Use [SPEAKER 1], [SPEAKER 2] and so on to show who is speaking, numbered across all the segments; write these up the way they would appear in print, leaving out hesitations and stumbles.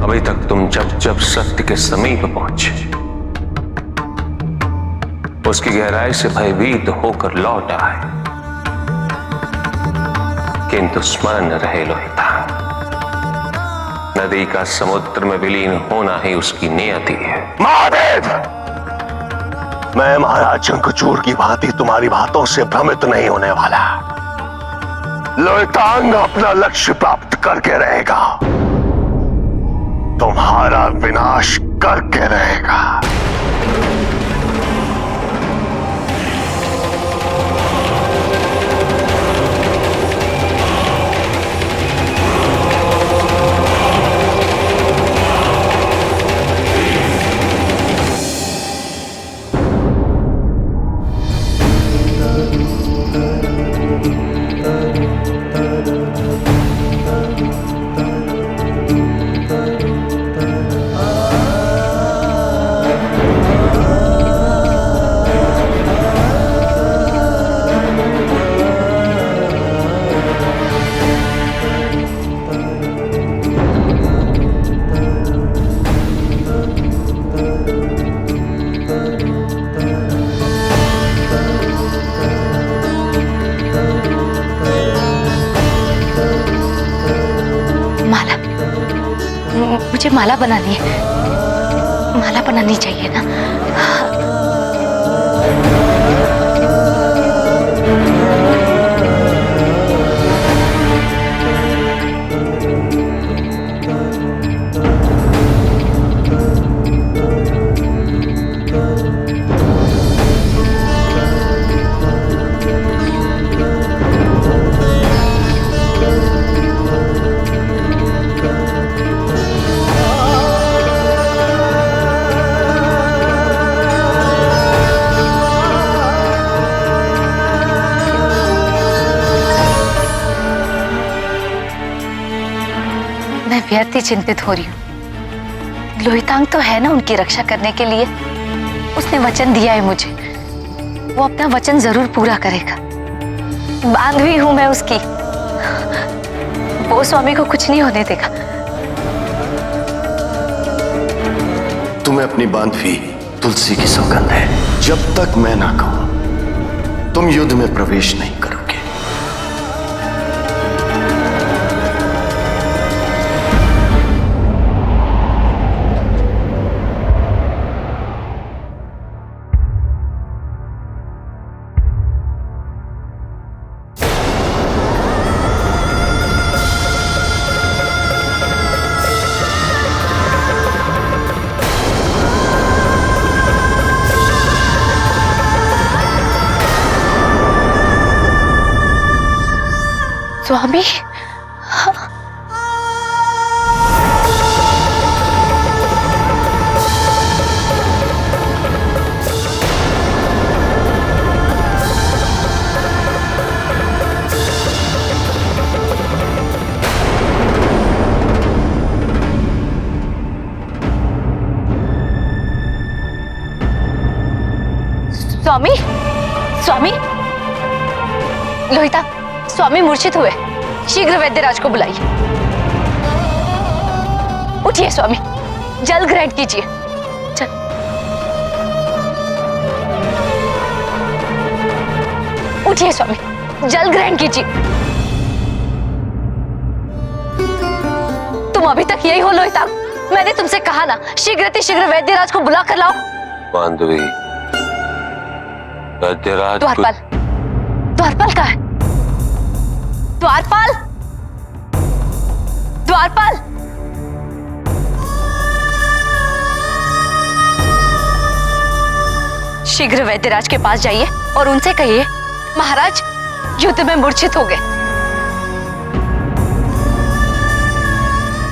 [SPEAKER 1] अभी तक तुम जब जब सत्य के समीप पहुंचे, उसकी गहराई से भयभीत होकर लौट आए, किंतु स्मरण रहे लोहितांग, नदी का समुद्र में विलीन होना ही उसकी नियति है।
[SPEAKER 2] महादेव, मैं महाराज शंखचूड़ की भांति तुम्हारी बातों से भ्रमित नहीं होने वाला। लोहितांग अपना लक्ष्य प्राप्त करके रहेगा, तुम्हारा विनाश करके रहेगा।
[SPEAKER 3] मुझे माला बनानी है, माला बनानी चाहिए ना। मैं व्यर्थ ही चिंतित हो रही हूँ। लोहितांग तो है ना उनकी रक्षा करने के लिए, उसने वचन दिया है मुझे, वो अपना वचन जरूर पूरा करेगा। बांधवी हूं मैं उसकी, वो स्वामी को कुछ नहीं होने देगा।
[SPEAKER 2] तुम्हें अपनी बांधवी तुलसी की सौगंध है, जब तक मैं ना कहूं तुम युद्ध में प्रवेश नहीं करोगे।
[SPEAKER 3] स्वामी, स्वामी, स्वामी, लोहिता, स्वामी मूर्छित हुए, शीघ्र वैद्यराज को बुलाइए। उठिए स्वामी, जल ग्रहण कीजिए। चल। उठिए स्वामी, जल ग्रहण कीजिए। तुम अभी तक यही हो लोहिता? मैंने तुमसे कहा ना, शीघ्र वैद्यराज को बुला कर लाओ।
[SPEAKER 1] बांधवी, वैद्यराज
[SPEAKER 3] द्वारपाल, द्वारपाल कहाँ है? द्वारपाल, द्वारपाल, शीघ्र वैद्यराज के पास जाइए और उनसे कहिए महाराज युद्ध में मूर्छित हो गए।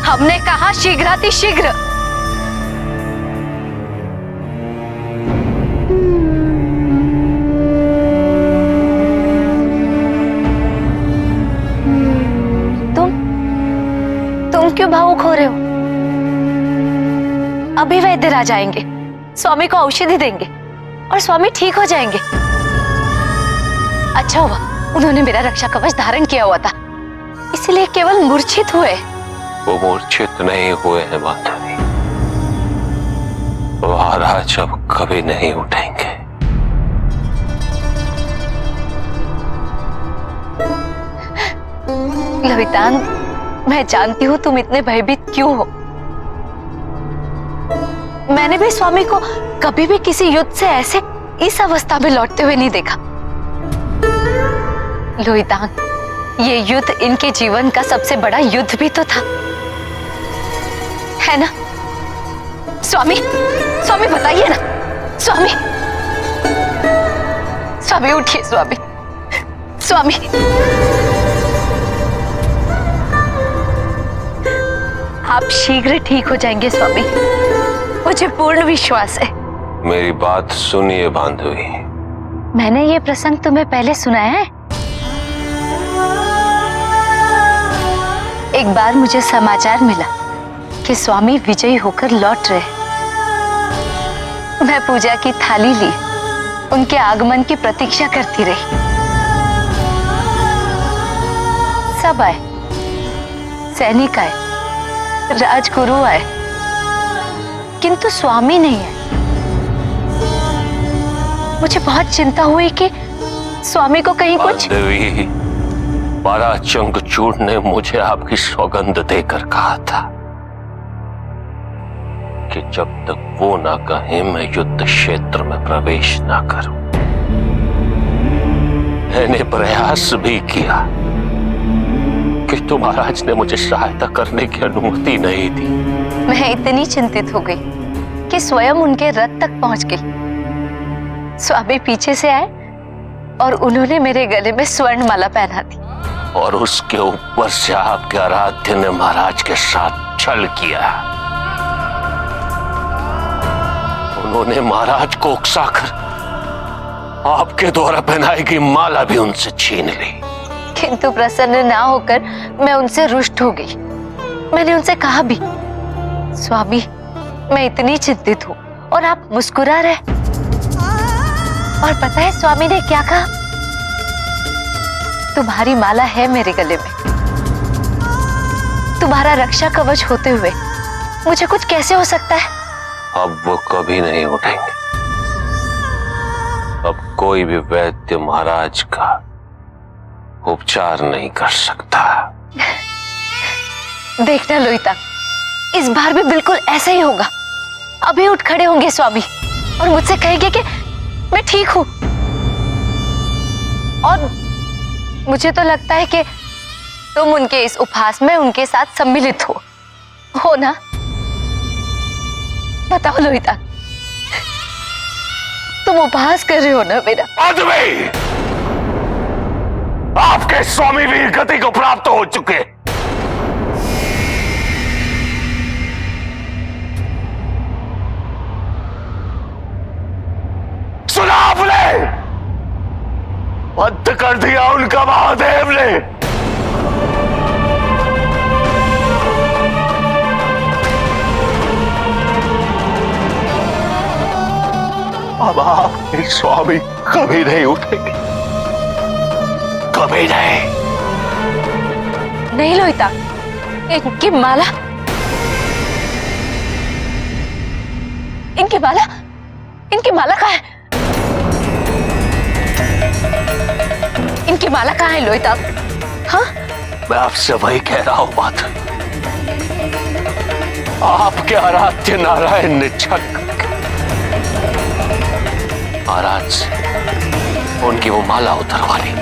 [SPEAKER 3] हमने कहा शीघ्रातिशीघ्र। तुम क्यों भावुक हो रहे हो? अभी वैद्यराज आएंगे, स्वामी को औषधि देंगे और स्वामी ठीक हो जाएंगे। अच्छा हुआ उन्होंने मेरा रक्षा कवच धारण किया हुआ था, इसलिए केवल मूर्छित हुए।
[SPEAKER 1] वो मूर्छित नहीं हुए हैं माधवी। महाराज अब कभी नहीं उठेंगे।
[SPEAKER 3] लोहितांग, मैं जानती हूँ तुम इतने भयभीत क्यों हो। मैंने भी स्वामी को कभी भी किसी युद्ध से ऐसे इस अवस्था में लौटते हुए नहीं देखा। लोहितांग, ये युद्ध इनके जीवन का सबसे बड़ा युद्ध भी तो था, है ना? स्वामी, स्वामी बताइए ना। स्वामी, स्वामी उठिए। स्वामी, स्वामी। आप शीघ्र ठीक हो जाएंगे स्वामी, मुझे पूर्ण विश्वास है।
[SPEAKER 1] मेरी बात सुनिए बांधवी।
[SPEAKER 3] मैंने ये प्रसंग तुम्हें पहले सुनाया है। एक बार मुझे समाचार मिला कि स्वामी विजयी होकर लौट रहे। मैं पूजा की थाली ली, उनके आगमन की प्रतीक्षा करती रही। सब आए, सैनिक आए, राजगुरु आए, किंतु स्वामी नहीं आए। मुझे बहुत चिंता हुई कि स्वामी को कहीं कुछ।
[SPEAKER 1] बांधवी, पराचंगचूड़ ने मुझे आपकी सौगंध देकर कहा था कि जब तक वो ना कहे मैं युद्ध क्षेत्र में प्रवेश ना करूं। मैंने प्रयास भी किया कि महाराज ने मुझे सहायता करने की अनुमति नहीं दी।
[SPEAKER 3] मैं इतनी चिंतित हो गई कि स्वयं उनके रथ तक पहुंच गई। स्वामी पीछे से आए और उन्होंने मेरे गले में स्वर्ण माला पहना दी।
[SPEAKER 1] और उसके ऊपर से आपके आराध्य ने महाराज के साथ छल किया। उन्होंने महाराज को उकसाकर आपके द्वारा पहनाई गई माला भी उनसे छीन ली।
[SPEAKER 3] किंतु प्रसन्न ना होकर मैं उनसे रुष्ट हो गई। मैंने उनसे कहा भी, स्वामी मैं इतनी चिंतित हूं और आप मुस्कुरा रहे। और पता है स्वामी ने क्या कहा? तुम्हारी माला है मेरे गले में, तुम्हारा रक्षा कवच होते हुए मुझे कुछ कैसे हो सकता है?
[SPEAKER 1] अब वो कभी नहीं उठेंगे। अब कोई भी वैद्य महाराज का उपचार नहीं कर सकता।
[SPEAKER 3] देखना लोहिता, इस बार भी बिल्कुल ऐसा ही होगा। अभी उठ खड़े होंगे स्वामी और मुझसे कहेंगे कि मैं ठीक हूं। और मुझे तो लगता है कि तुम उनके इस उपहास में उनके साथ सम्मिलित हो ना? बताओ लोहिता, तुम उपहास कर रहे हो ना मेरा?
[SPEAKER 1] आदमी, आपके स्वामी वीर गति को प्राप्त हो चुके। सुना आपने? अंत कर दिया उनका महादेव ने। अब आपके स्वामी कभी नहीं उठेंगे, कभी नहीं।
[SPEAKER 3] नहीं लोहिता, इनकी माला, इनकी माला, इनकी माला कहाँ है? इनकी माला कहाँ है लोहिता? हाँ,
[SPEAKER 1] मैं आपसे वही कह रहा हूं बात। आपके आराध्य नारायण ने छल महाराज से उनकी वो माला उतरवा ली।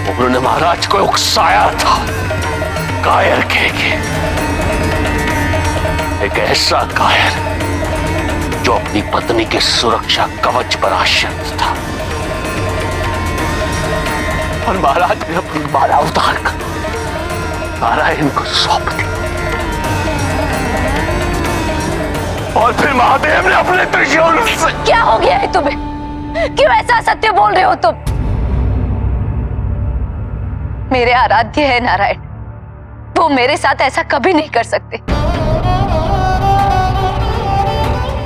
[SPEAKER 1] उन्होंने महाराज को उकसाया था, कायर कहेंगे, एक ऐसा कायर जो अपनी पत्नी के सुरक्षा कवच पर आश्रित था। और महाराज ने अपनी माला उतारकर नारायण को सौंप दी। और फिर महादेव ने अपने त्रिशूल से।
[SPEAKER 3] क्या हो गया है तुम्हें? क्यों ऐसा सत्य बोल रहे हो तुम? मेरे आराध्य है नारायण, वो मेरे साथ ऐसा कभी नहीं कर सकते।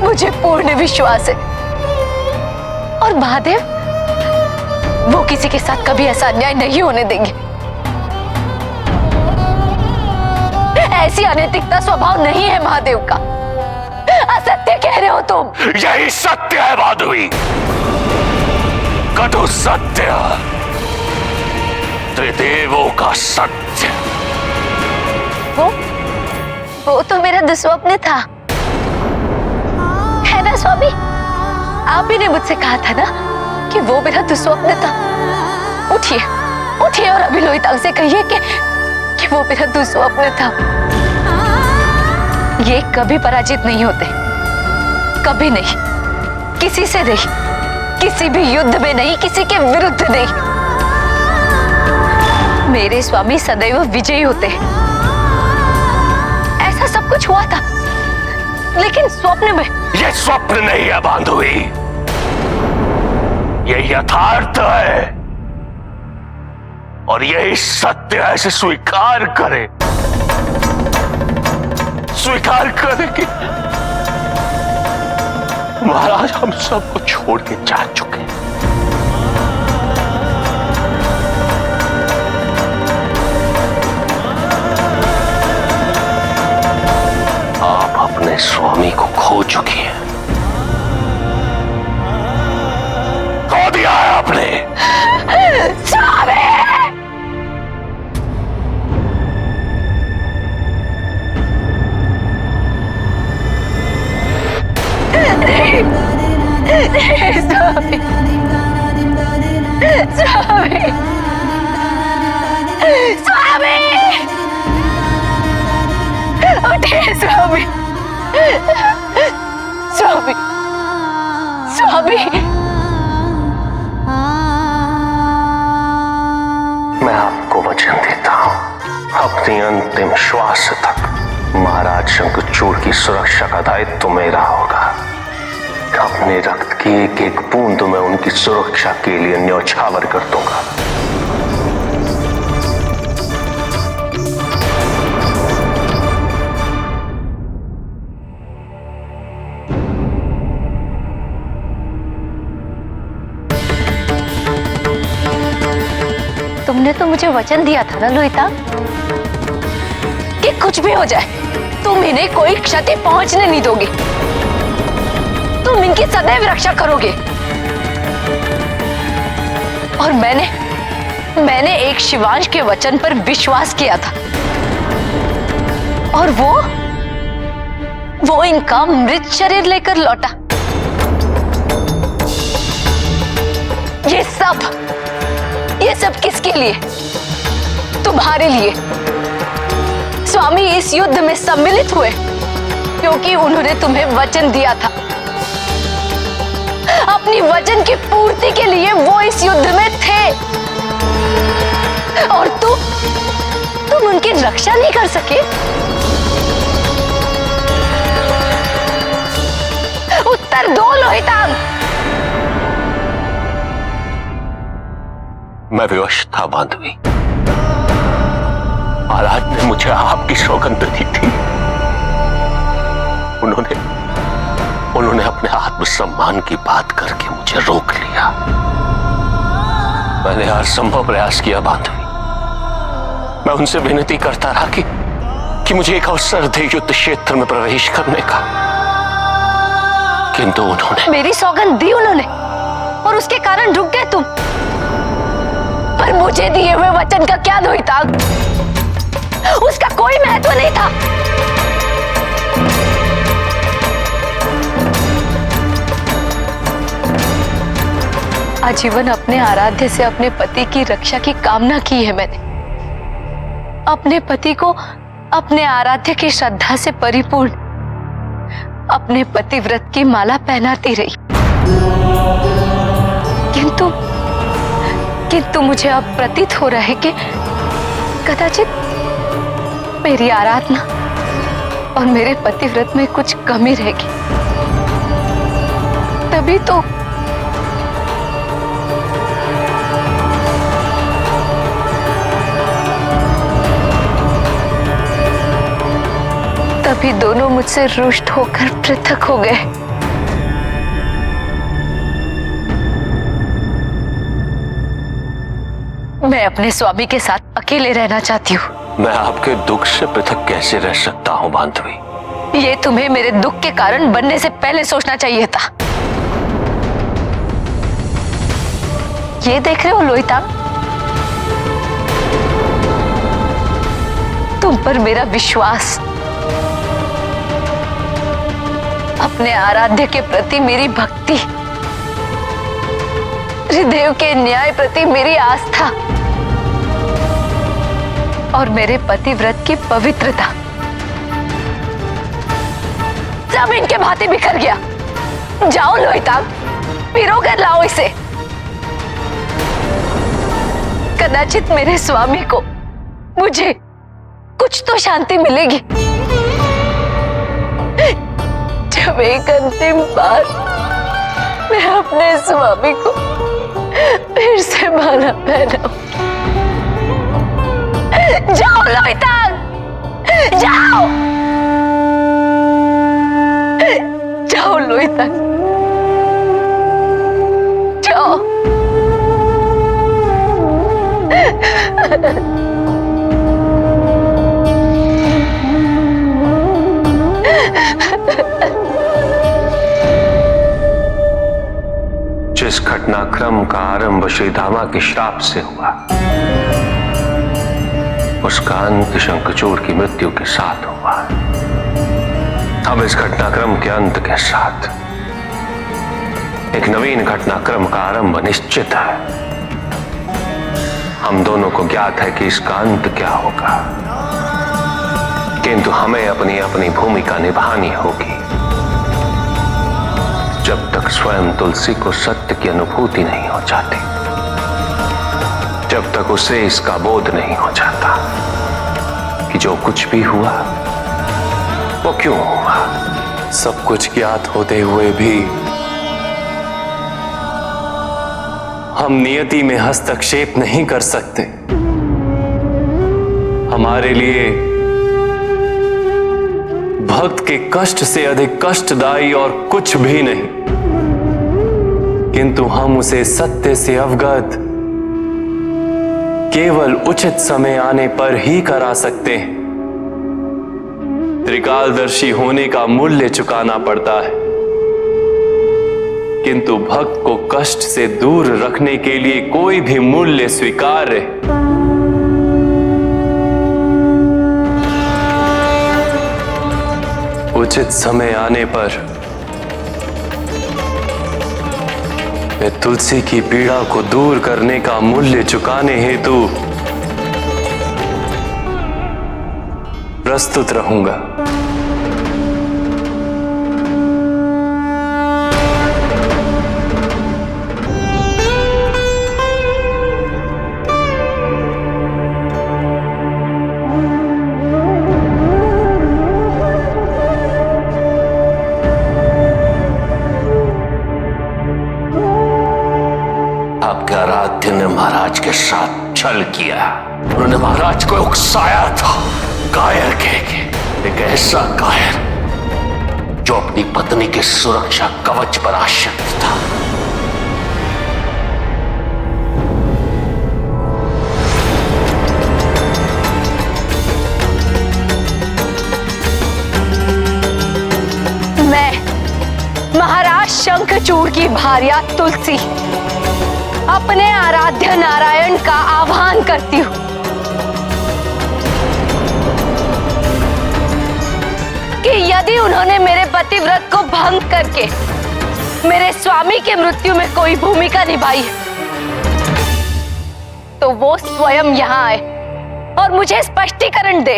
[SPEAKER 3] मुझे पूर्ण विश्वास है। और महादेव, वो किसी के साथ कभी ऐसा अन्याय नहीं होने देंगे। ऐसी अनैतिकता स्वभाव नहीं है महादेव का। असत्य कह रहे हो तुम।
[SPEAKER 1] यही सत्य है माधवी, कटु सत्य, त्रिदेवों का सत्य।
[SPEAKER 3] वो तो मेरा दुस्वप्न था, है ना स्वामी? आप ही ने मुझसे कहा था ना कि वो मेरा दुस्वप्न था। उठिए उठिए और अभी लोहितांग से कहिए कि वो मेरा दुस्वप्न था। ये कभी पराजित नहीं होते, कभी नहीं, किसी से नहीं, किसी भी युद्ध में नहीं, किसी के विरुद्ध नहीं। मेरे स्वामी सदैव विजयी होते हैं। ऐसा सब कुछ हुआ था, लेकिन स्वप्न में।
[SPEAKER 1] ये स्वप्न नहीं है बांधवी, ये यथार्थ है और यही सत्य है। इसे स्वीकार करें, स्वीकार करें कि महाराज हम सबको छोड़ के जा चुके हैं। आप अपने स्वामी को खो चुकी हैं। खो दिया है आपने।
[SPEAKER 3] स्वामी! स्वामी! स्वामी! स्वामी! उठिए स्वामी! स्वामी! स्वामी!
[SPEAKER 1] मैं आपको वचन देता हूं, अपनी अंतिम श्वास तक महाराज शंखचूड़ की सुरक्षा का दायित्व मेरा होगा। अपने रक्त की एक एक बूंद मैं उनकी सुरक्षा के लिए न्यौछावर कर दूंगा।
[SPEAKER 3] तुमने तो मुझे वचन दिया था ना लोहितांग कि कुछ भी हो जाए तुम इन्हें कोई क्षति पहुंचने नहीं दोगे, तुम इनकी सदैव रक्षा करोगे। और मैंने एक शिवांश के वचन पर विश्वास किया था और वो इनका मृत शरीर लेकर लौटा। ये सब किसके लिए? तुम्हारे लिए। स्वामी इस युद्ध में सम्मिलित हुए क्योंकि उन्होंने तुम्हें वचन दिया था। अपनी वचन की पूर्ति के लिए वो इस युद्ध में थे और तुम उनकी रक्षा नहीं कर सके। उत्तर दो लोहितांग।
[SPEAKER 1] मैं विवश था बांधवी, महाराज ने मुझे आपकी सौगंध दी थी। उन्होंने अपने आत्मसम्मान की बात करके मुझे रोक लिया। मैंने हर संभव प्रयास किया बांधवी, मैं उनसे विनती करता रहा कि मुझे एक अवसर दे युद्ध क्षेत्र में प्रवेश करने का, किंतु उन्होंने
[SPEAKER 3] मेरी सौगंध दी उन्होंने और उसके कारण रुक गए तुम। पर मुझे दिए हुए वचन का क्या लोहितांग? उसका कोई महत्व नहीं था। आजीवन अपने आराध्य से अपने पति की रक्षा की कामना की है मैंने। अपने पति को अपने आराध्य की श्रद्धा से परिपूर्ण अपने पतिव्रत की माला पहनाती रही। किंतु मुझे अब प्रतीत हो रहा है कि कदाचित मेरी आराधना और मेरे पतिव्रत में कुछ कमी रहेगी। तभी दोनों मुझसे रुष्ट होकर पृथक हो गए। मैं अपने स्वामी के साथ अकेले रहना चाहती हूँ।
[SPEAKER 1] मैं आपके दुख से पृथक कैसे रह सकता हूं बांधवी?
[SPEAKER 3] ये तुम्हें मेरे दुख के कारण बनने से पहले सोचना चाहिए था। ये देख रहे हो लोहितांग, तुम पर मेरा विश्वास, अपने आराध्य के प्रति मेरी भक्ति, हृदय के न्याय प्रति मेरी आस्था और मेरे पतिव्रत की पवित्रता सब इनके भांति बिखर गया। जाओ लोहितांग, पिरो कर लाओ इसे। कदाचित मेरे स्वामी को, मुझे कुछ तो शांति मिलेगी जब एक अंतिम बार मैं अपने स्वामी को फिर से माला पहनाऊं। जाओ लोहितांग, जाओ जाओ लोहितांग, जाओ।
[SPEAKER 1] जिस घटनाक्रम का आरंभ श्रीधामा के श्राप से हुआ, उसका अंत शंखचूड़ की मृत्यु के साथ हुआ। अब इस घटनाक्रम के अंत के साथ एक नवीन घटनाक्रम का आरंभ निश्चित है। हम दोनों को ज्ञात है कि इसका अंत क्या होगा, किंतु हमें अपनी अपनी भूमिका निभानी होगी। जब तक स्वयं तुलसी को सत्य की अनुभूति नहीं हो जाती, जब तक उसे इसका बोध नहीं हो जाता कि जो कुछ भी हुआ वो क्यों हुआ।
[SPEAKER 4] सब कुछ ज्ञात होते हुए भी हम नियति में हस्तक्षेप नहीं कर सकते। हमारे लिए भक्त के कष्ट से अधिक कष्टदायी और कुछ भी नहीं, किंतु हम उसे सत्य से अवगत केवल उचित समय आने पर ही करा सकते हैं। त्रिकालदर्शी होने का मूल्य चुकाना पड़ता है, किंतु भक्त को कष्ट से दूर रखने के लिए कोई भी मूल्य स्वीकार्य है। उचित समय आने पर मैं तुलसी की पीड़ा को दूर करने का मूल्य चुकाने हेतु प्रस्तुत रहूंगा।
[SPEAKER 1] आपके आराध्य ने महाराज के साथ छल किया, उन्होंने महाराज को उकसाया था। कायर कहेंगे, एक ऐसा कायर जो अपनी पत्नी के सुरक्षा कवच पर आश्रित था।
[SPEAKER 3] मैं महाराज शंखचूड़ की भार्या तुलसी अपने आराध्य नारायण का आह्वान करती हूं कि यदि उन्होंने मेरे पतिव्रत को भंग करके मेरे स्वामी के मृत्यु में कोई भूमिका निभाई है, तो वो स्वयं यहां आए और मुझे स्पष्टीकरण दे।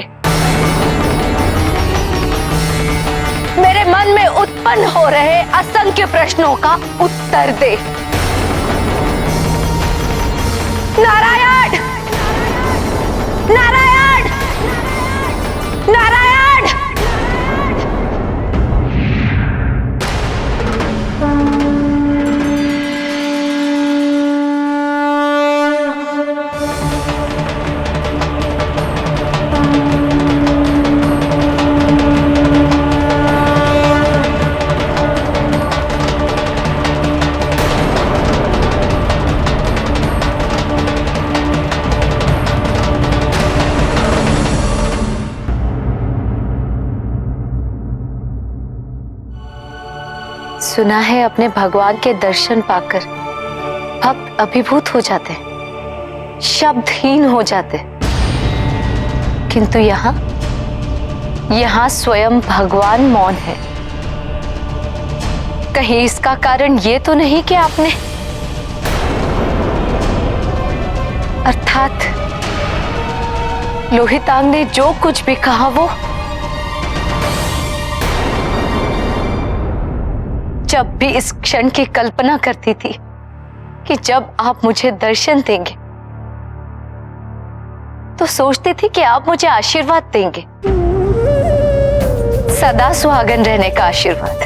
[SPEAKER 3] मेरे मन में उत्पन्न हो रहे असंख्य प्रश्नों का उत्तर दे। नारायण, नारायण, नारायण। सुना है अपने भगवान के दर्शन पाकर भक्त अभिभूत हो जाते, शब्दहीन हो जाते, किंतु यहाँ स्वयं भगवान मौन है। कहीं इसका कारण ये तो नहीं कि आपने अर्थात लोहितांग ने जो कुछ भी कहा वो जब भी इस क्षण की कल्पना करती थी कि जब आप मुझे दर्शन देंगे तो सोचती थी कि आप मुझे आशीर्वाद देंगे, सदा सुहागन रहने का आशीर्वाद।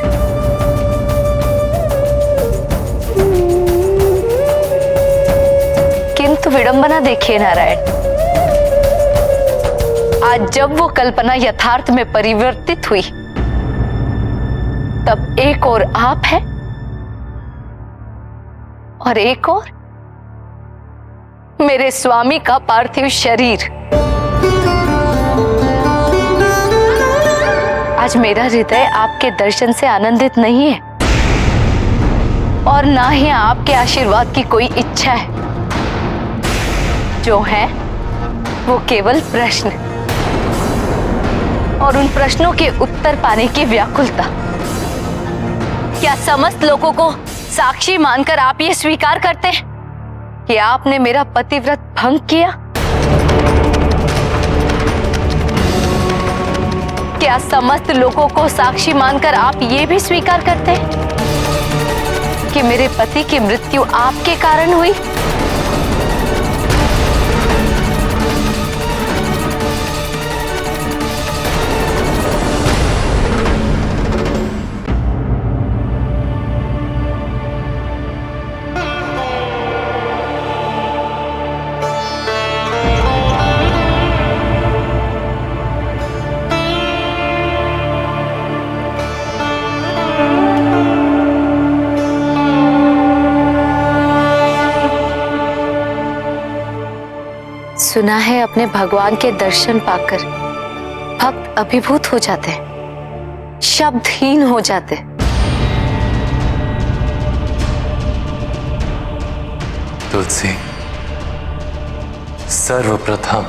[SPEAKER 3] किंतु विडंबना देखिए नारायण, आज जब वो कल्पना यथार्थ में परिवर्तित हुई तब एक और आप है और एक और मेरे स्वामी का पार्थिव शरीर। आज मेरा हृदय आपके दर्शन से आनंदित नहीं है और ना ही आपके आशीर्वाद की कोई इच्छा है। जो है वो केवल प्रश्न और उन प्रश्नों के उत्तर पाने की व्याकुलता। क्या समस्त लोगों को साक्षी मानकर आप ये स्वीकार करते हैं कि आपने मेरा पतिव्रत भंग किया? क्या समस्त लोगों को साक्षी मानकर आप ये भी स्वीकार करते हैं कि मेरे पति की मृत्यु आपके कारण हुई? सुना है अपने भगवान के दर्शन पाकर भक्त अभिभूत हो जाते, शब्दहीन हो जाते।
[SPEAKER 4] तुलसी, सर्वप्रथम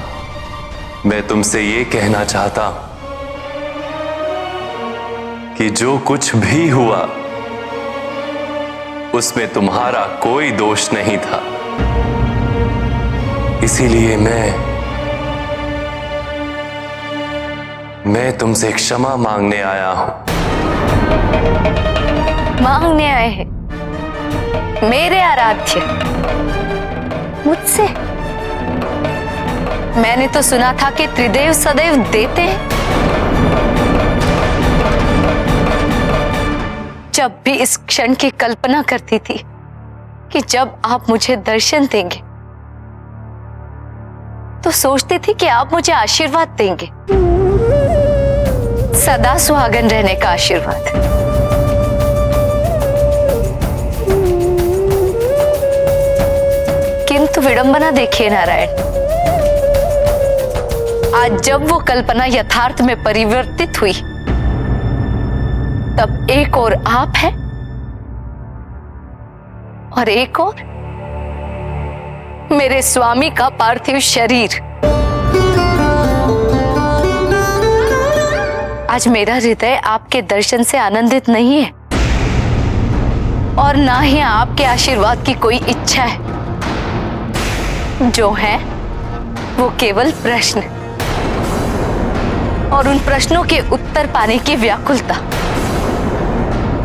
[SPEAKER 4] मैं तुमसे ये कहना चाहता हूं कि जो कुछ भी हुआ उसमें तुम्हारा कोई दोष नहीं था। इसीलिए मैं तुमसे क्षमा मांगने आया हूं।
[SPEAKER 3] मांगने आए हैं मेरे आराध्य मुझसे? मैंने तो सुना था कि त्रिदेव सदैव देते हैं। जब भी इस क्षण की कल्पना करती थी कि जब आप मुझे दर्शन देंगे तो सोचती थी कि आप मुझे आशीर्वाद देंगे, सदा सुहागन रहने का आशीर्वाद। किंतु विडंबना देखिए नारायण, आज जब वो कल्पना यथार्थ में परिवर्तित हुई तब एक और आप है और एक और मेरे स्वामी का पार्थिव शरीर। आज मेरा हृदय आपके दर्शन से आनंदित नहीं है और ना ही आपके आशीर्वाद की कोई इच्छा है। जो है वो केवल प्रश्न और उन प्रश्नों के उत्तर पाने की व्याकुलता।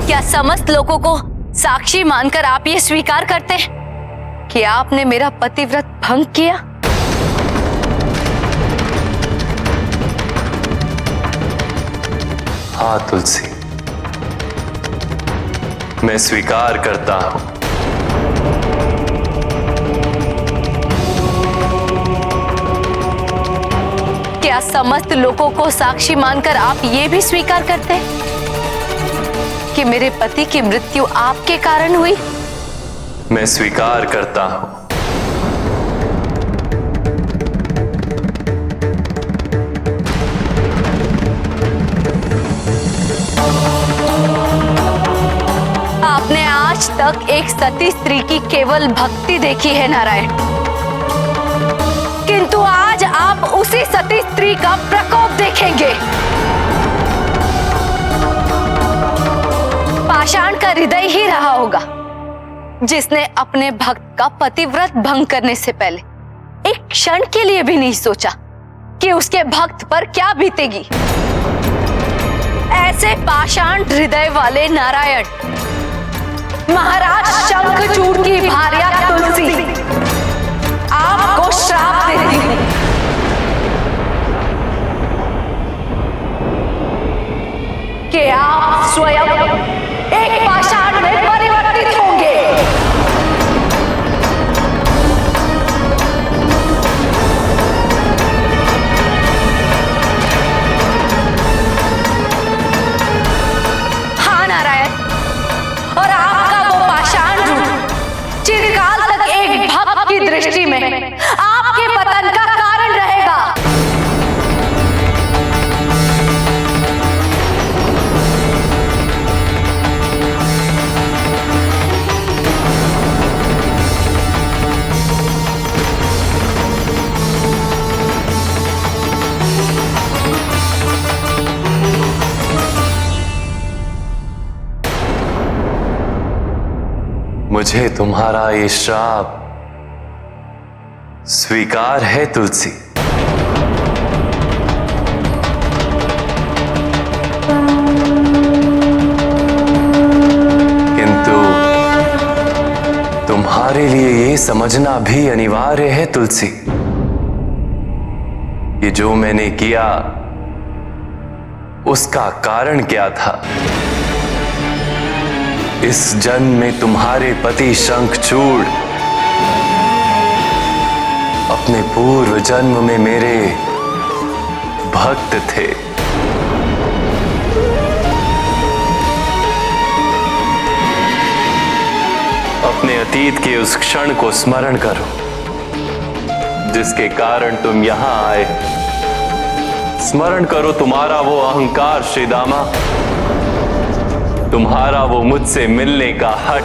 [SPEAKER 3] क्या समस्त लोगों को साक्षी मानकर आप ये स्वीकार करते हैं कि आपने मेरा पतिव्रत भंग किया?
[SPEAKER 4] हाँ तुलसी, मैं स्वीकार करता हूं।
[SPEAKER 3] क्या समस्त लोगों को साक्षी मानकर आप ये भी स्वीकार करते हैं कि मेरे पति की मृत्यु आपके कारण हुई?
[SPEAKER 4] मैं स्वीकार करता हूं।
[SPEAKER 3] तक एक सती स्त्री की केवल भक्ति देखी है नारायण, किंतु आज आप उसी सती स्त्री का प्रकोप देखेंगे। पाषाण का हृदय ही रहा होगा जिसने अपने भक्त का पतिव्रत भंग करने से पहले एक क्षण के लिए भी नहीं सोचा कि उसके भक्त पर क्या बीतेगी। ऐसे पाषाण हृदय वाले नारायण महाराज शंखचूड़ की भार्या तुलसी आपको श्राप देती हूं कि आप स्वयं एक पाषाण में परिवर्तित होंगे। हाँ नारायण, और आपका वो पाषाण रूप चिरकाल तक एक भक्त की दृष्टि में आपके पतन का कारण रहेगा।
[SPEAKER 4] मुझे तुम्हारा ये श्राप स्वीकार है तुलसी। किंतु तुम्हारे लिए ये समझना भी अनिवार्य है तुलसी कि जो मैंने किया उसका कारण क्या था। इस जन्म में तुम्हारे पति शंखचूड़ अपने पूर्व जन्म में मेरे भक्त थे। अपने अतीत के उस क्षण को स्मरण करो जिसके कारण तुम यहां आए। स्मरण करो तुम्हारा वो अहंकार श्रीदामा, तुम्हारा वो मुझसे मिलने का हट,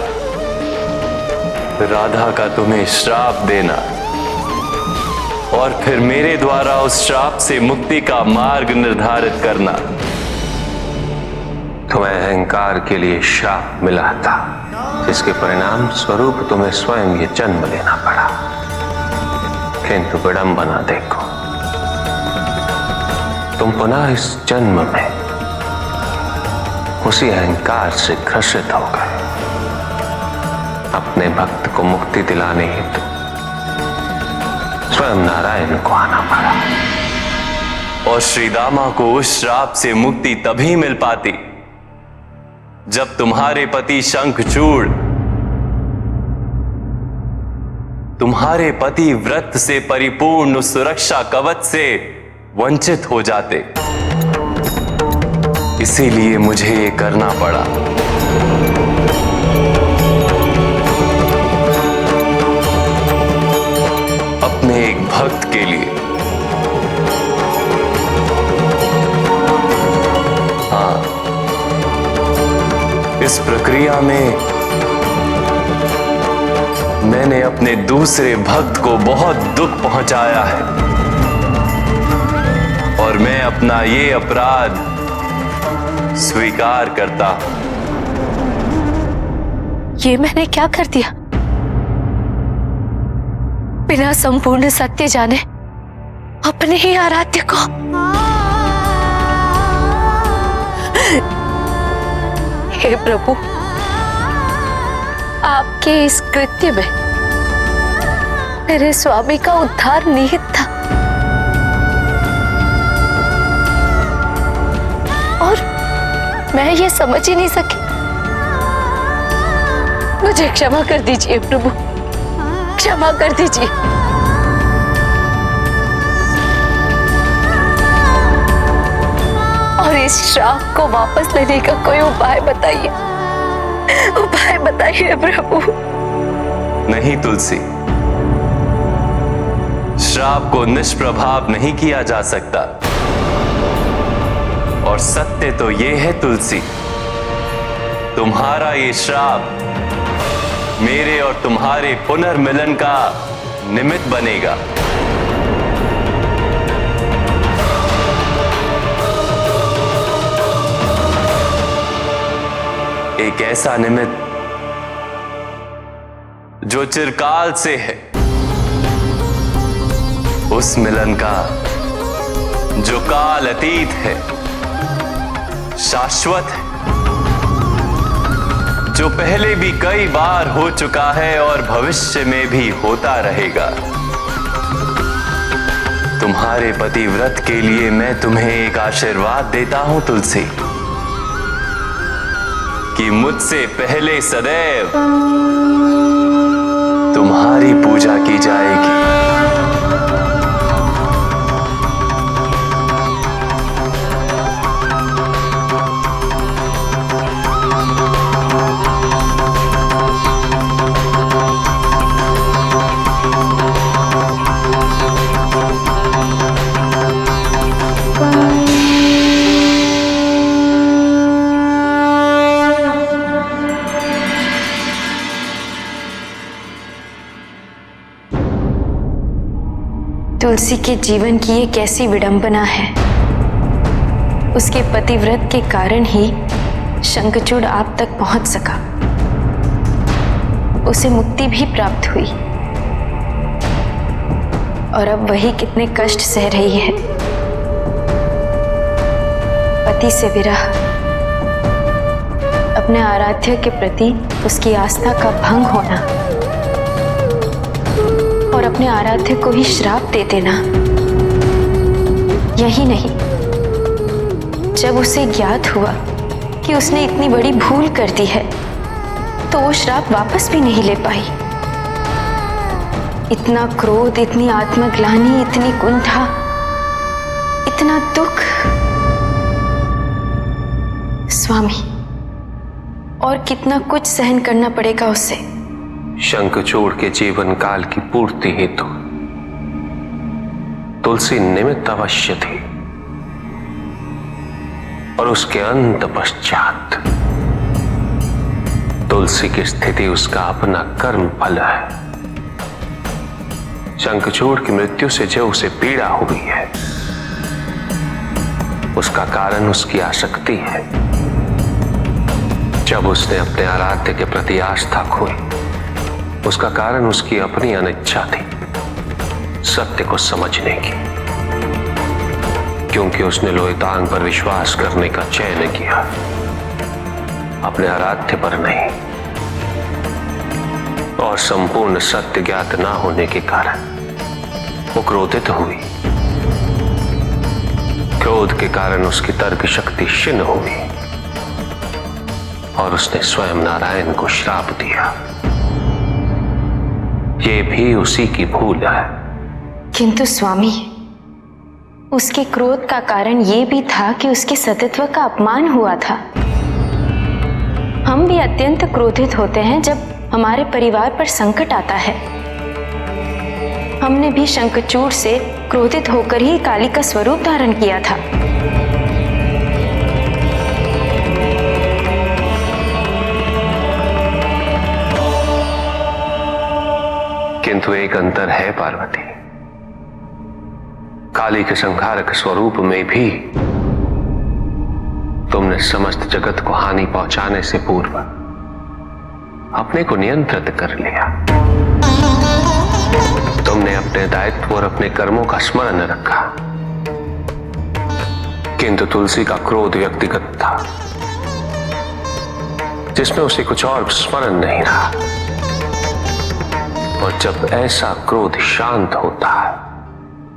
[SPEAKER 4] राधा का तुम्हें श्राप देना और फिर मेरे द्वारा उस श्राप से मुक्ति का मार्ग निर्धारित करना।
[SPEAKER 1] तुम्हें अहंकार के लिए श्राप मिला था जिसके परिणाम स्वरूप तुम्हें स्वयं ये जन्म लेना पड़ा। किंतु विडंबना देखो, तुम पुनः इस जन्म में उसी अहंकार से ग्रसित होकर अपने भक्त को मुक्ति दिलाने हेतु स्वयं नारायण को आना पड़ा।
[SPEAKER 4] और श्रीदामा को उस श्राप से मुक्ति तभी मिल पाती जब तुम्हारे पति शंखचूड़ तुम्हारे पति व्रत से परिपूर्ण सुरक्षा कवच से वंचित हो जाते। इसीलिए मुझे ये करना पड़ा। अपने एक भक्त के लिए। हाँ, इस प्रक्रिया में मैंने अपने दूसरे भक्त को बहुत दुख पहुंचाया है और मैं अपना ये अपराध स्वीकार करता हूं।
[SPEAKER 3] ये मैंने क्या कर दिया? बिना संपूर्ण सत्य जाने अपने ही आराध्य को। हे प्रभु, आपके इस कृत्य में मेरे स्वामी का उद्धार निहित था और मैं ये समझ ही नहीं सकी। मुझे क्षमा कर दीजिए प्रभु, क्षमा कर दीजिए। और इस श्राप को वापस लेने का कोई उपाय बताइए, उपाय बताइए प्रभु।
[SPEAKER 4] नहीं तुलसी, श्राप को निष्प्रभाव नहीं किया जा सकता। और सत्य तो ये है तुलसी, तुम्हारा ये श्राप मेरे और तुम्हारे पुनर्मिलन का निमित्त बनेगा। एक ऐसा निमित्त जो चिरकाल से है, उस मिलन का जो काल अतीत है, शाश्वत है, जो पहले भी कई बार हो चुका है और भविष्य में भी होता रहेगा। तुम्हारे पतिव्रत के लिए मैं तुम्हें एक आशीर्वाद देता हूं तुलसी, कि मुझसे पहले सदैव तुम्हारी पूजा की जाएगी।
[SPEAKER 3] तुलसी के जीवन की ये कैसी विडंबना है। उसके पतिव्रत के कारण ही शंखचूड़ आप तक पहुंच सका, उसे मुक्ति भी प्राप्त हुई, और अब वही कितने कष्ट सह रही है। पति से विरह, अपने आराध्य के प्रति उसकी आस्था का भंग होना और अपने आराध्य को ही श्राप दे देना। यही नहीं, जब उसे ज्ञात हुआ कि उसने इतनी बड़ी भूल कर दी है, तो वो श्राप वापस भी नहीं ले पाई। इतना क्रोध, इतनी आत्मग्लानि, इतनी कुंठा, इतना दुख। स्वामी, और कितना कुछ सहन करना पड़ेगा उसे।
[SPEAKER 1] शंखचूड़ के जीवन काल की पूर्ति हेतु तुलसी निमित्त अवश्य थी, और उसके अंत पश्चात तुलसी की स्थिति उसका अपना कर्म फल है। शंखचूड़ की मृत्यु से जो उसे पीड़ा हुई है, उसका कारण उसकी आसक्ति है। जब उसने अपने आराध्य के प्रति आस्था खोई, उसका कारण उसकी अपनी अनिच्छा थी सत्य को समझने की, क्योंकि उसने लोहितांग पर विश्वास करने का चयन किया, अपने आराध्य पर नहीं। और संपूर्ण सत्य ज्ञात ना होने के कारण वो क्रोधित हुई। क्रोध के कारण उसकी तर्क शक्ति क्षीण हुई, और उसने स्वयं नारायण को श्राप दिया। ये भी उसी की भूल है।
[SPEAKER 3] किंतु स्वामी, उसके क्रोध का कारण ये भी था कि उसके सतीत्व का अपमान हुआ था। हम भी अत्यंत क्रोधित होते हैं जब हमारे परिवार पर संकट आता है। हमने भी शंखचूड़ से क्रोधित होकर ही काली का स्वरूप धारण किया था।
[SPEAKER 1] किंतु एक अंतर है पार्वती, काली के संहारक स्वरूप में भी तुमने समस्त जगत को हानि पहुंचाने से पूर्व अपने को नियंत्रित कर लिया। तुमने अपने दायित्व और अपने कर्मों का स्मरण रखा, किंतु तुलसी का क्रोध व्यक्तिगत था, जिसमें उसे कुछ और स्मरण नहीं रहा। और जब ऐसा क्रोध शांत होता है,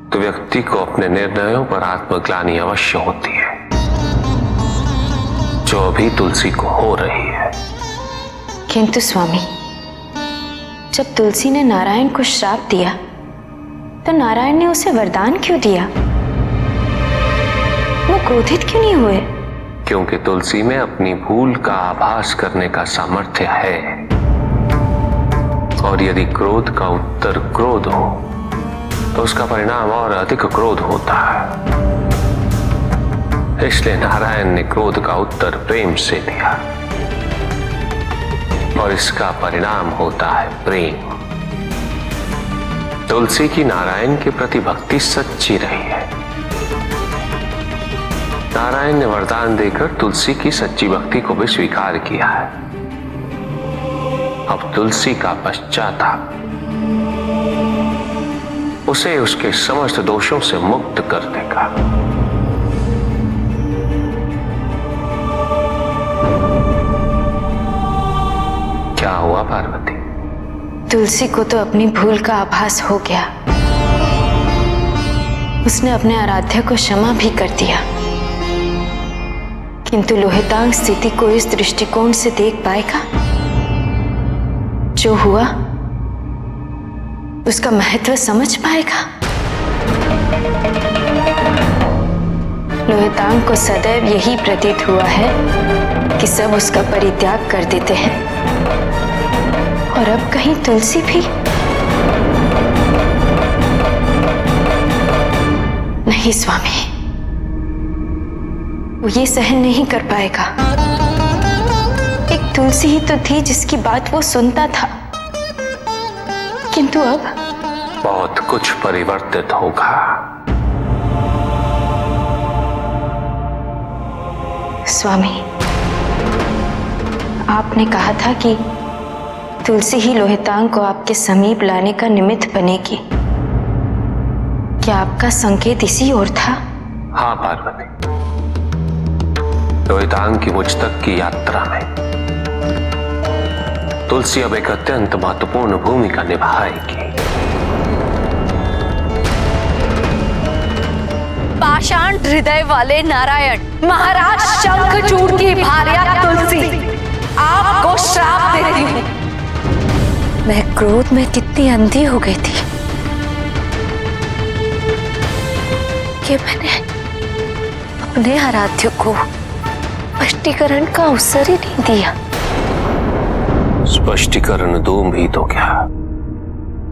[SPEAKER 1] तो व्यक्ति को अपने निर्णयों पर आत्मग्लानि अवश्य होती है, जो अभी तुलसी को हो रही है।
[SPEAKER 3] किंतु स्वामी, जब तुलसी ने नारायण को श्राप दिया, तो नारायण ने उसे वरदान क्यों दिया? वो क्रोधित क्यों नहीं हुए?
[SPEAKER 1] क्योंकि तुलसी में अपनी भूल का आभास करने का सामर्थ्य है, और यदि क्रोध का उत्तर क्रोध हो, तो उसका परिणाम और अधिक क्रोध होता है। इसलिए नारायण ने क्रोध का उत्तर प्रेम से दिया। और इसका परिणाम होता है प्रेम। तुलसी की नारायण के प्रति भक्ति सच्ची रही है। नारायण ने वरदान देकर तुलसी की सच्ची भक्ति को भी स्वीकार किया है। अब तुलसी का पश्चाताप उसे उसके समस्त दोषों से मुक्त कर देगा। क्या हुआ पार्वती?
[SPEAKER 3] तुलसी को तो अपनी भूल का आभास हो गया। उसने अपने आराध्य को क्षमा भी कर दिया, किंतु लोहितांग स्थिति को इस दृष्टिकोण से देख पाएगा? जो हुआ उसका महत्व समझ पाएगा? लोहितांग को सदैव यही प्रतीत हुआ है कि सब उसका परित्याग कर देते हैं, और अब कहीं तुलसी भी? नहीं स्वामी, वो ये सहन नहीं कर पाएगा। एक तुलसी ही तो थी जिसकी बात वो सुनता था, किंतु अब
[SPEAKER 1] बहुत कुछ परिवर्तित होगा।
[SPEAKER 3] स्वामी, आपने कहा था कि तुलसी ही लोहितांग को आपके समीप लाने का निमित्त बनेगी। क्या आपका संकेत इसी ओर था?
[SPEAKER 1] हाँ पार्वती, लोहितांग की मुझ तक की यात्रा में तुलसी अब एक अत्यंत महत्वपूर्ण भूमिका निभाएगी।
[SPEAKER 3] पाषाण हृदय वाले नारायण, महाराज शंखचूड़ की भार्या तुलसी, आपको श्राप देती हूँ। मैं क्रोध में कितनी अंधी हो गई थी कि मैंने अपने आराध्य को स्पष्टीकरण का अवसर ही नहीं दिया।
[SPEAKER 1] स्पष्टीकरण दूं भी तो क्या,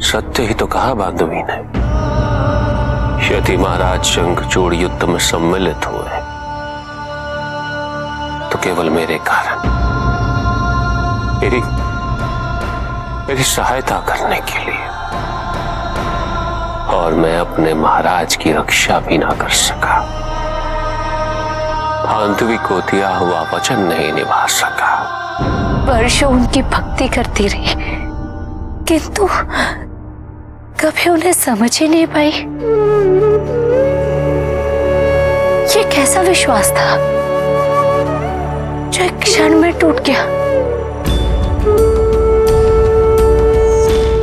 [SPEAKER 1] सत्य ही तो कहा बांधवी ने। यदि महाराज शंखचूड़ युद्ध में सम्मिलित हुए तो केवल मेरे कारण, मेरी सहायता करने के लिए, और मैं अपने महाराज की रक्षा भी ना कर सका। बांधवी को दिया हुआ वचन नहीं निभा सका।
[SPEAKER 3] वर्षों उनकी भक्ति करती रही, किंतु कभी उन्हें समझ ही नहीं पाई। ये कैसा विश्वास था जो एक क्षण में टूट गया?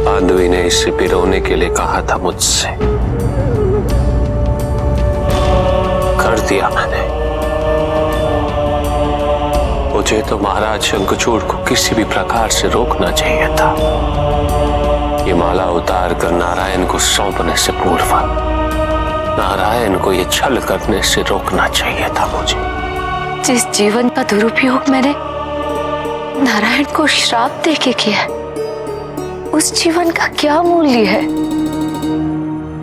[SPEAKER 1] बांधवी ने इसे पिरोने के लिए कहा था मुझसे, कर दिया मैंने। मुझे तो महाराज शंखचूड़ को किसी भी प्रकार से रोकना चाहिए था। ये माला उतार कर नारायण को सौंपने से पूर्व नारायण को ये छल करने से रोकना चाहिए था मुझे।
[SPEAKER 3] जिस जीवन का दुरुपयोग मैंने नारायण को श्राप देके किया, उस जीवन का क्या मूल्य है?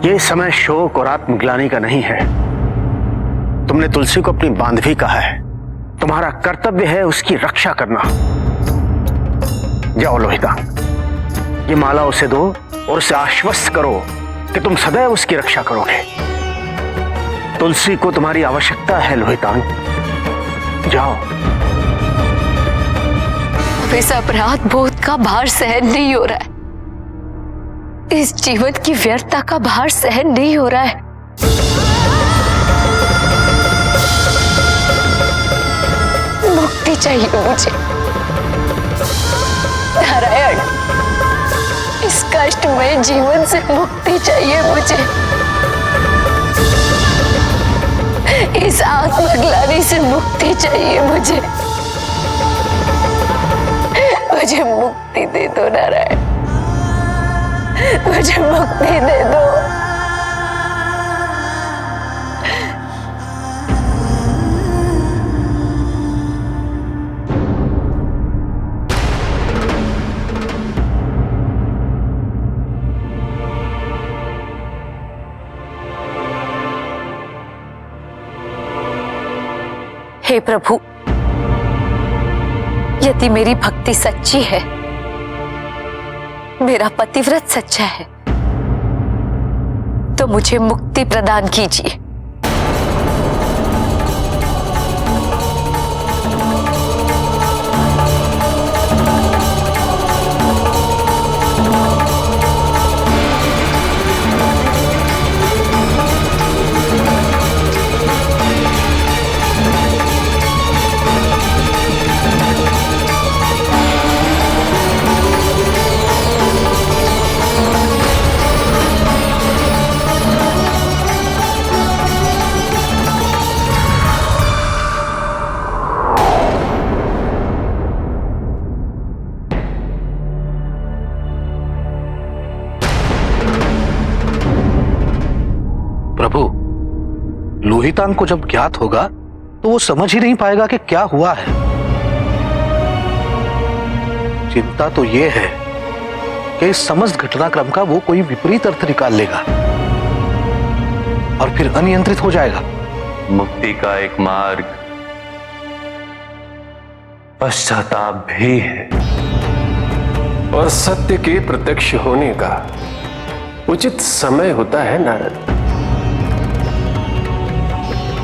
[SPEAKER 5] ये समय शोक और आत्मग्लानि का नहीं है। तुमने तुलसी को अपनी बांधवी कहा है, तुम्हारा कर्तव्य है उसकी रक्षा करना। जाओ लोहितांग, ये माला उसे दो और उसे आश्वस्त करो कि तुम सदैव उसकी रक्षा करोगे। तुलसी को तुम्हारी आवश्यकता है लोहितांग, जाओ।
[SPEAKER 3] अब इस अपराध बोध का भार सहन नहीं हो रहा है, इस जीवन की व्यर्थता का भार सहन नहीं हो रहा है। मुक्ति चाहिए मुझे नारायण, इस कष्टमय जीवन से मुक्ति चाहिए मुझे, इस आत्मग्लानि से मुक्ति चाहिए मुझे। मुझे मुक्ति दे दो नारायण, मुझे मुक्ति दे दो। हे प्रभु, यदि मेरी भक्ति सच्ची है, मेरा पतिव्रत सच्चा है, तो मुझे मुक्ति प्रदान कीजिए।
[SPEAKER 6] प्रभु, लोहितांग को जब ज्ञात होगा तो वो समझ ही नहीं पाएगा कि क्या हुआ है। चिंता तो ये है कि इस समस्त घटनाक्रम का वो कोई विपरीत अर्थ निकाल लेगा और फिर अनियंत्रित हो जाएगा।
[SPEAKER 4] मुक्ति का एक मार्ग पश्चाताप भी है,
[SPEAKER 1] और सत्य के प्रत्यक्ष होने का उचित समय होता है नारद।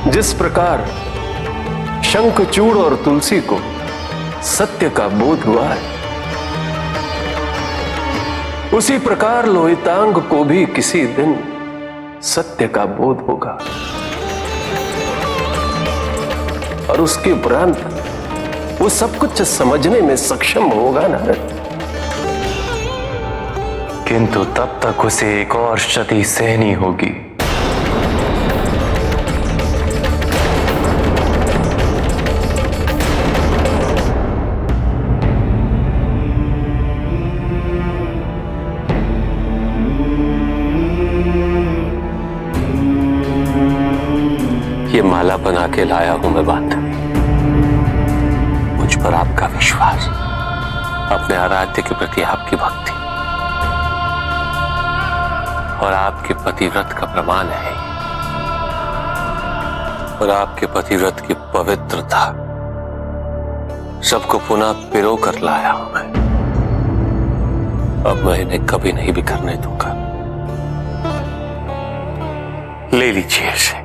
[SPEAKER 1] जिस प्रकार शंखचूड़ और तुलसी को सत्य का बोध हुआ है, उसी प्रकार लोहितांग को भी किसी दिन सत्य का बोध होगा, और उसके उपरांत वो सब कुछ समझने में सक्षम होगा नारद।
[SPEAKER 4] किंतु तब तक उसे एक और क्षति सहनी होगी। ये माला बना के लाया हूं मैं बांधवी। मुझ पर आपका विश्वास, अपने आराध्य के प्रति आपकी भक्ति और आपके पतिव्रत का प्रमाण है, और आपके पतिव्रत की पवित्रता सबको पुनः पिरो कर लाया हूं मैं। अब मैं इन्हें कभी नहीं बिखरने दूंगा। ले लीजिए इसे।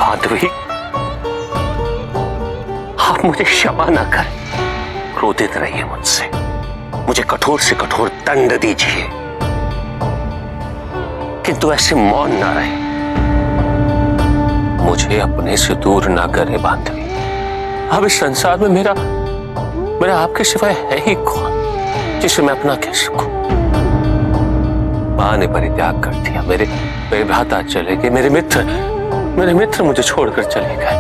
[SPEAKER 4] माधवी, आप मुझे क्षमा ना करें, क्रोधित रहिए मुझसे, मुझे कठोर से कठोर दंड दीजिए, किंतु ऐसे मौन ना रहे, मुझे अपने से दूर ना करे बांधवी। अब इस संसार में मेरा आपके सिवाय है ही कौन जिसे मैं अपना कह सकूं। मां ने परित्याग कर दिया, मेरे भ्राता चले गए, मेरे मित्र मुझे छोड़कर चले गए।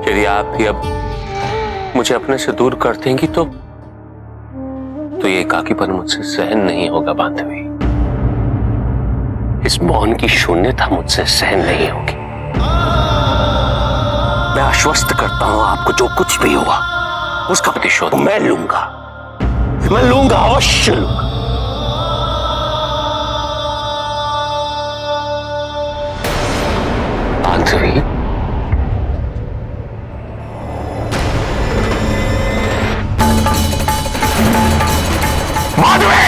[SPEAKER 4] यदि आप भी अब मुझे अपने से दूर कर देंगी तो ये एकाकीपन मुझसे सहन नहीं होगा बांधवी। इस मौन की शून्यता मुझसे सहन नहीं होगी। मैं आश्वस्त करता हूं आपको, जो कुछ भी हुआ उसका प्रतिशोध मैं लूंगा, अवश्य लूंगा। बांधवी, माधवी,